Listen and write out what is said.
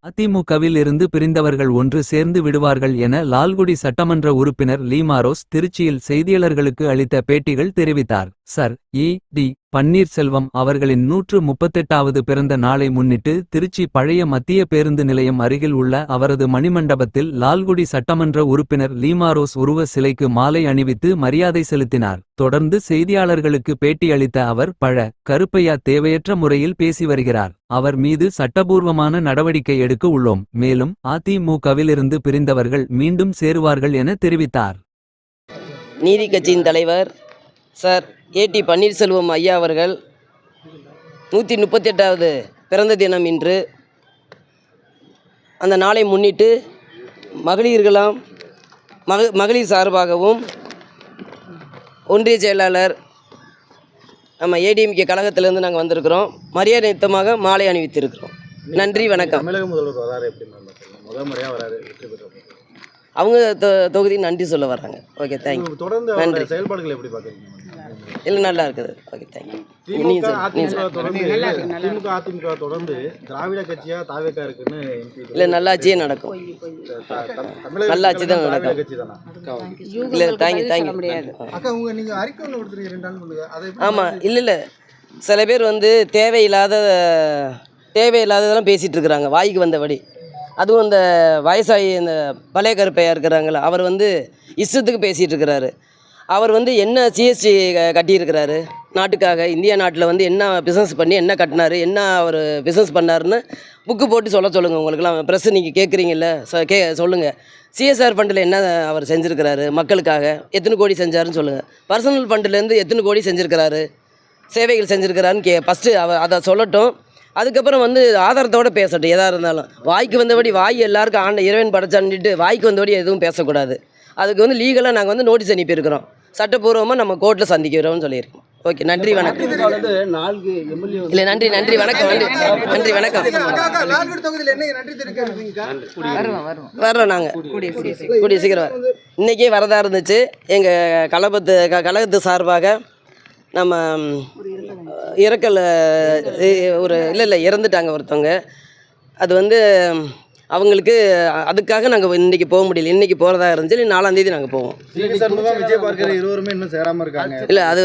அதிமுகவில் இருந்து பிரிந்தவர்கள் ஒன்று சேர்ந்து விடுவார்கள் என லால்குடி சட்டமன்ற உறுப்பினர் லீமாரோஸ் திருச்சியில் செய்தியாளர்களுக்கு அளித்த பேட்டிகள் தெரிவித்தார். சர் ஈ.டி. பன்னீர்செல்வம் அவர்களின் 138வது பிறந்த நாளை முன்னிட்டு திருச்சி பழைய மத்திய பேருந்து நிலையம் அருகில் உள்ள அவரது மணிமண்டபத்தில் லால்குடி சட்டமன்ற உறுப்பினர் லீமாரோஸ் உருவ சிலைக்கு மாலை அணிவித்து மரியாதை செலுத்தினார். தொடர்ந்து செய்தியாளர்களுக்கு பேட்டி அளித்த அவர் கருப்பையா தேவையற்ற முறையில் பேசி வருகிறார். அவர் மீது சட்டபூர்வமான நடவடிக்கை எடுக்க உள்ளோம். மேலும் அதிமுகவிலிருந்து பிரிந்தவர்கள் மீண்டும் சேருவார்கள் என தெரிவித்தார். நீதி கட்சியின் தலைவர் சார் ஏ.டி. பன்னீர்செல்வம் ஐயா அவர்கள் 138வது பிறந்த தினம் இன்று. அந்த நாளை முன்னிட்டு மகளிர் சார்பாகவும் ஒன்றிய செயலாளர் நம்ம ஏடிஎம்கே கழகத்திலேருந்து நாங்கள் வந்திருக்கிறோம். மரியாதை நிமித்தமாக மாலை அணிவித்திருக்கிறோம். நன்றி, வணக்கம். தமிழக முதல்வர் வராரு, முதல் முறையாக வராரு, அவங்க தொகுதி நன்றி சொல்ல வர்றாங்க. Okay, thank you. தொடர்ந்து நன்றி. செயல்பாடுகள் எப்படி பார்க்குறீங்க? இல்லை, நல்லா இருக்குது. Okay, thank you. திமுக அதிமுக தொடர்ந்து திராவிட கட்சியா தாவேக்கா இருக்குன்னு இல்லை, நல்லாட்சியே நடக்கும். நல்லாட்சி தான் நடக்கும். இல்லை, தேங்க்யூ. ஆமாம், இல்லை சில பேர் தேவையில்லாததெல்லாம் பேசிகிட்டு இருக்கிறாங்க வாய்க்கு வந்தபடி. அதுவும் இந்த வயசாகி இந்த பழைய கருப்பையாக இருக்கிறாங்களா, அவர் இஷ்டத்துக்கு பேசிகிட்டு இருக்கிறாரு. அவர் என்ன சிஎஸ்டி கட்டியிருக்கிறாரு நாட்டுக்காக. இந்தியா நாட்டில் என்ன பிஸ்னஸ் பண்ணி என்ன கட்டினார், என்ன அவர் பிஸ்னஸ் பண்ணாருன்னு புக்கு போட்டு சொல்லுங்கள். உங்களுக்குலாம் ப்ரெஸ்ஸு நீங்கள் கேட்குறீங்கல்ல, சொல்லுங்கள். சிஎஸ்ஆர் ஃபண்டில் என்ன அவர் செஞ்சுருக்கிறாரு, மக்களுக்காக எத்தனை கோடி செஞ்சாருன்னு சொல்லுங்கள். பர்சனல் ஃபண்டுலேருந்து எத்தனை கோடி செஞ்சுருக்கிறாரு, சேவைகள் செஞ்சுருக்கிறாருன்னு ஃபஸ்ட்டு அவர் அதை சொல்லட்டும். அதுக்கப்புறம் ஆதாரத்தோடு பேசட்டும். எதாக இருந்தாலும் வாய்க்கு வந்தபடி, வாய் எல்லாருக்கும் இறைவன் படைச்சான்ட்டு வாய்க்கு வந்தபடி எதுவும் பேசக்கூடாது. அதுக்கு லீகலாக நாங்கள் நோட்டீஸ் அனுப்பியிருக்கிறோம். சட்டப்பூர்வமாக நம்ம கோர்ட்டில் சந்திக்கிறோம்னு சொல்லியிருக்கோம். ஓகே, நன்றி, வணக்கம். இல்லை, நன்றி, வணக்கம். நன்றி, வணக்கம். வர்றோம் நாங்கள் கூடிய சீக்கிரம். இன்றைக்கே வரதா இருந்துச்சு. எங்கள் கழகத்து சார்பாக நம்ம இறக்கல் இறந்துட்டாங்க ஒருத்தவங்க. அது அவங்களுக்கு அதுக்காக நாங்கள் இன்றைக்கி போக முடியல. இன்றைக்கி போகிறதா இருந்துச்சு. 4ஆம் தேதி நாங்கள் போவோம். விஜயபாஸ்கர் இருவருமே இன்னும் சேராமல் இருக்காங்க. இல்லை, அது